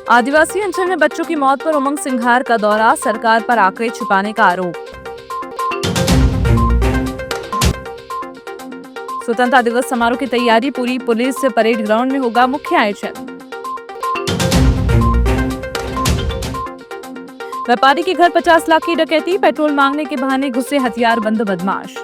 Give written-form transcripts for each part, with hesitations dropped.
आदिवासी अंचल में बच्चों की मौत पर उमंग सिंघार का दौरा, सरकार पर आंकड़े छुपाने का आरोप। स्वतंत्रता दिवस समारोह की तैयारी पूरी, पुलिस परेड ग्राउंड में होगा मुख्य आयोजन। व्यापारी के घर 50 लाख की डकैती, पेट्रोल मांगने के बहाने घुसे हथियारबंद बदमाश।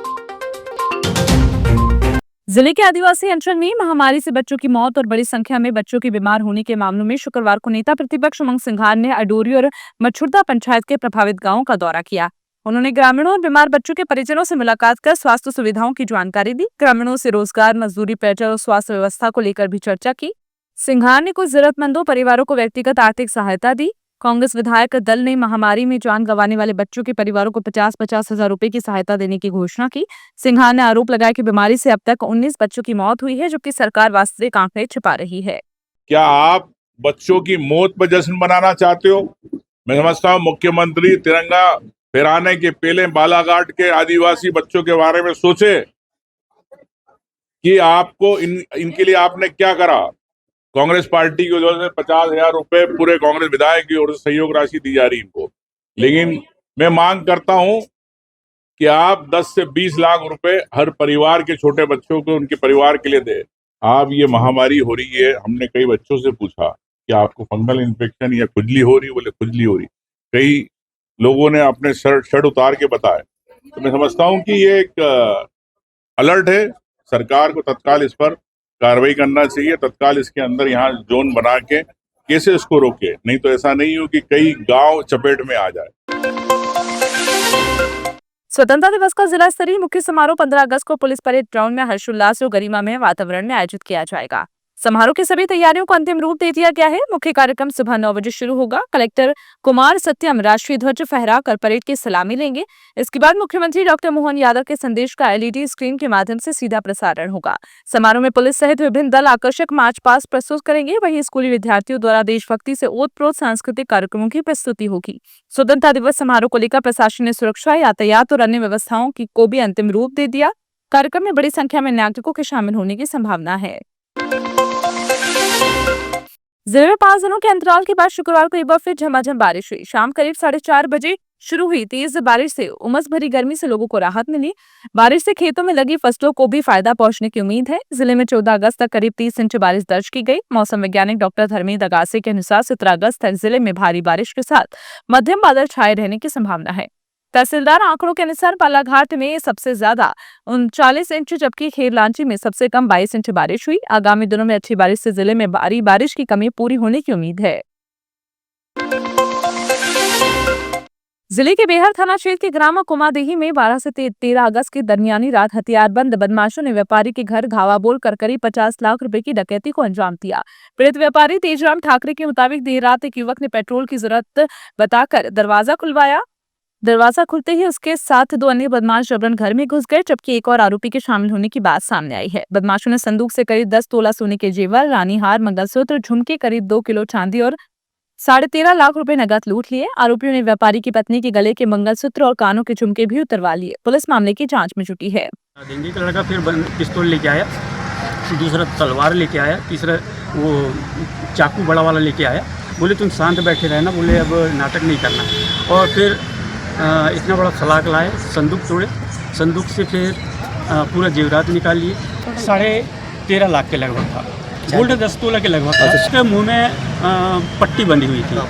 जिले के आदिवासी अंचल में महामारी से बच्चों की मौत और बड़ी संख्या में बच्चों के बीमार होने के मामलों में शुक्रवार को नेता प्रतिपक्ष उमंग सिंघार ने अडोरी और मछुरदा पंचायत के प्रभावित गांवों का दौरा किया। उन्होंने ग्रामीणों और बीमार बच्चों के परिजनों से मुलाकात कर स्वास्थ्य सुविधाओं की जानकारी दी। ग्रामीणों से रोजगार, मजदूरी, पेयजल और स्वास्थ्य व्यवस्था को लेकर भी चर्चा की। सिंघार ने कुछ जरूरतमंदों परिवारों को व्यक्तिगत आर्थिक सहायता दी। कांग्रेस विधायक दल ने महामारी में जान गंवाने वाले बच्चों के परिवारों को 50-50 हजार रुपए की सहायता देने की घोषणा की। सिंघार ने आरोप लगाया कि बीमारी से अब तक 19 बच्चों की मौत हुई है, जबकि सरकार वास्तविक आंकड़े छिपा रही है। क्या आप बच्चों की मौत पर जश्न मनाना चाहते हो? मैं समझता हूँ मुख्यमंत्री तिरंगा फहराने के पहले बालाघाट के आदिवासी बच्चों के बारे में सोचे कि आपको इनके लिए आपने क्या करा। कांग्रेस पार्टी की ओर से 50,000 रुपए पूरे कांग्रेस विधायक की ओर से सहयोग राशि दी जा रही इनको, लेकिन मैं मांग करता हूं कि आप 10 से 20 लाख रुपए हर परिवार के छोटे बच्चों को उनके परिवार के लिए दे। आप ये महामारी हो रही है, हमने कई बच्चों से पूछा कि आपको फंगल इन्फेक्शन या खुजली हो रही, बोले खुजली हो रही। कई लोगों ने अपने शर्ट उतार के बताए। तो मैं समझता हूं कि ये एक अलर्ट है, सरकार को तत्काल इस पर कार्रवाई करना चाहिए। तत्काल इसके अंदर यहाँ जोन बना के कैसे इसको रोके, नहीं तो ऐसा नहीं हो कि कई गांव चपेट में आ जाए। स्वतंत्रता दिवस का जिला स्तरीय मुख्य समारोह 15 अगस्त को पुलिस परेड ग्राउंड में हर्षोल्लास और गरिमा में वातावरण में आयोजित किया जाएगा। समारोह की सभी तैयारियों को अंतिम रूप दे दिया गया है। मुख्य कार्यक्रम सुबह 9 बजे शुरू होगा। कलेक्टर कुमार सत्यम राष्ट्रीय ध्वज फहराकर परेड की सलामी लेंगे। इसके बाद मुख्यमंत्री डॉक्टर मोहन यादव के संदेश का एलईडी स्क्रीन के माध्यम से सीधा प्रसारण होगा। समारोह में पुलिस सहित विभिन्न दल आकर्षक मार्च पास्ट प्रस्तुत करेंगे। वहीं स्कूली विद्यार्थियों द्वारा देशभक्ति से ओतप्रोत सांस्कृतिक कार्यक्रमों की प्रस्तुति होगी। स्वतंत्रता दिवस समारोह को लेकर प्रशासन ने सुरक्षा, यातायात और अन्य व्यवस्थाओं को भी अंतिम रूप दे दिया। कार्यक्रम में बड़ी संख्या में नागरिकों के शामिल होने की संभावना है। जिले में 5 दिनों के अंतराल के बाद शुक्रवार को एक बार फिर झमाझम बारिश हुई। शाम करीब 4:30 बजे शुरू हुई तेज बारिश से उमस भरी गर्मी से लोगों को राहत मिली। बारिश से खेतों में लगी फसलों को भी फायदा पहुंचने की उम्मीद है। जिले में 14 अगस्त तक करीब 30 इंच बारिश दर्ज की गई। मौसम वैज्ञानिक डॉक्टर धर्मेंद्र अगासी के अनुसार 17 अगस्त तक जिले में भारी बारिश के साथ मध्यम बादल छाए रहने की संभावना है। तहसीलदार आंकड़ों के अनुसार बालाघाट में सबसे ज्यादा 39 इंच, जबकि खेरलांची में सबसे कम 22 इंच बारिश हुई। आगामी दिनों में अच्छी बारिश से जिले में भारी बारिश की कमी पूरी होने की उम्मीद है। जिले के बेहर थाना क्षेत्र के ग्राम कुमादेही में 12 से 13 अगस्त की दरमियानी रात हथियारबंद बदमाशों ने व्यापारी के घर धावा बोलकर करीब 50 लाख रुपए की डकैती को अंजाम दिया। पीड़ित व्यापारी तेजराम ठाकरे के मुताबिक देर रात एक युवक ने पेट्रोल की जरूरत बताकर दरवाजा खुलवाया। दरवाजा खुलते ही उसके साथ 2 अन्य बदमाश जबरन घर में घुस गए, जबकि एक और आरोपी के शामिल होने की बात सामने आई है। बदमाशों ने संदूक से करीब 10 तोला सोने के जेवर, रानी हार, मंगलसूत्र, झुमके, करीब 2 किलो चांदी और 13.5 लाख रुपए नकद लूट लिए। आरोपियों ने व्यापारी की पत्नी के गले के मंगलसूत्र और कानों के झुमके भी उतरवा लिए। पुलिस मामले की जांच में जुटी है। डेंगी का लड़का फिर पिस्तौल लेके आया, दूसरा तलवार लेके आया, तीसरा वो चाकू बड़ा वाला लेके आया। बोले तुम शांत बैठे रहना, बोले अब नाटक नहीं करना। और फिर इतना बड़ा सलाख लाए, संदूक तोड़े, संदूक से फिर पूरा जेवरात निकाल लिए। 13.5 लाख के लगभग था, गोल्ड 10 तोला के लगभग था। उसके मुंह में पट्टी बंधी हुई थी।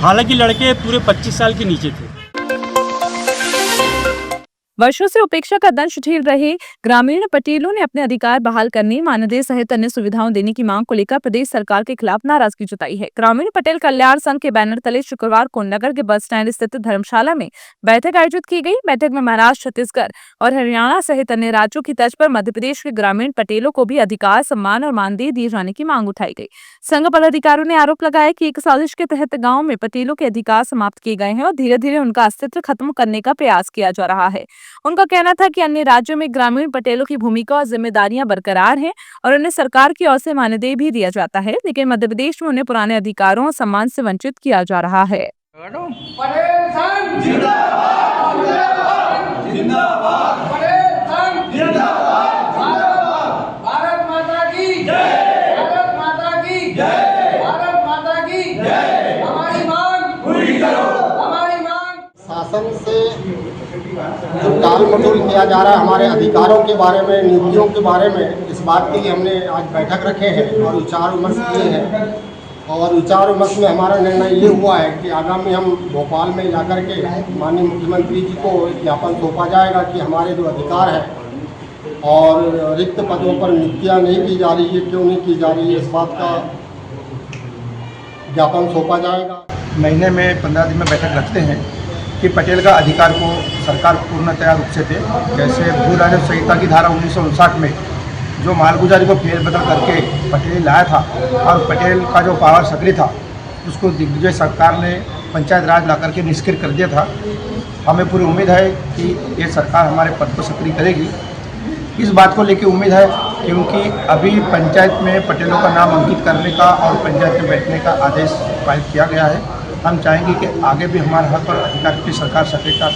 हालांकि लड़के पूरे 25 साल के नीचे थे। वर्षों से उपेक्षा का दंश झेल रहे ग्रामीण पटेलों ने अपने अधिकार बहाल करने, मानदेय सहित अन्य सुविधाओं देने की मांग को लेकर प्रदेश सरकार के खिलाफ नाराजगी जताई है। ग्रामीण पटेल कल्याण संघ के बैनर तले शुक्रवार को नगर के बस स्टैंड स्थित धर्मशाला में बैठक आयोजित की गई। बैठक में महाराष्ट्र, छत्तीसगढ़ और हरियाणा सहित अन्य राज्यों की तर्ज पर मध्य प्रदेश के ग्रामीण पटेलों को भी अधिकार, सम्मान और मानदेय दिए जाने की मांग उठाई गई। संघ पदाधिकारियों ने आरोप लगाया कि एक साजिश के तहत गाँव में पटेलों के अधिकार समाप्त किए गए हैं और धीरे धीरे उनका अस्तित्व खत्म करने का प्रयास किया जा रहा है। उनका कहना था कि अन्य राज्यों में ग्रामीण पटेलों की भूमिका और जिम्मेदारियां बरकरार हैं और उन्हें सरकार की ओर से मानदेय भी दिया जाता है, लेकिन मध्य प्रदेश में उन्हें पुराने अधिकारों और सम्मान से वंचित किया जा रहा है। पटेल संघ जिंदाबाद, जिंदाबाद, जिंदाबाद, पटेल संघ जिंदाबाद, जिंदाबाद, भारत माता की जय, भारत माता की जय, भारत माता की हमारी मांग पूरी करो, हमारी मांग। शासन से जो टाल मटोल किया जा रहा है हमारे अधिकारों के बारे में, नीतियों के बारे में, इस बात के लिए हमने आज बैठक रखे हैं और विचार विमर्श किए हैं। और विचार विमर्श में हमारा निर्णय ये हुआ है कि आगामी हम भोपाल में जाकर के माननीय मुख्यमंत्री जी को एक ज्ञापन सौंपा जाएगा कि हमारे जो अधिकार हैं और रिक्त पदों पर नियुक्तियाँ नहीं की जा रही है, क्यों नहीं की जा रही है, इस बात का ज्ञापन सौंपा जाएगा। महीने में 15 दिन में बैठक रखते हैं कि पटेल का अधिकार को सरकार पूर्णतया रूप से दे। जैसे भू राजस्व संहिता की धारा 1959 में जो मालगुजारी को फेरबदल करके पटेल लाया था और पटेल का जो पावर सक्रिय था उसको दिग्विजय सरकार ने पंचायत राज ला करके निष्क्रिय कर दिया था। हमें पूरी उम्मीद है कि ये सरकार हमारे पद को सक्रिय करेगी। इस बात को लेकर उम्मीद है क्योंकि अभी पंचायत में पटेलों का नाम अंकित करने का और पंचायत में बैठने का आदेश पारित किया गया है। हम चाहेंगे कि आगे भी हमारे हक और अधिकार की सरकार सक्रियता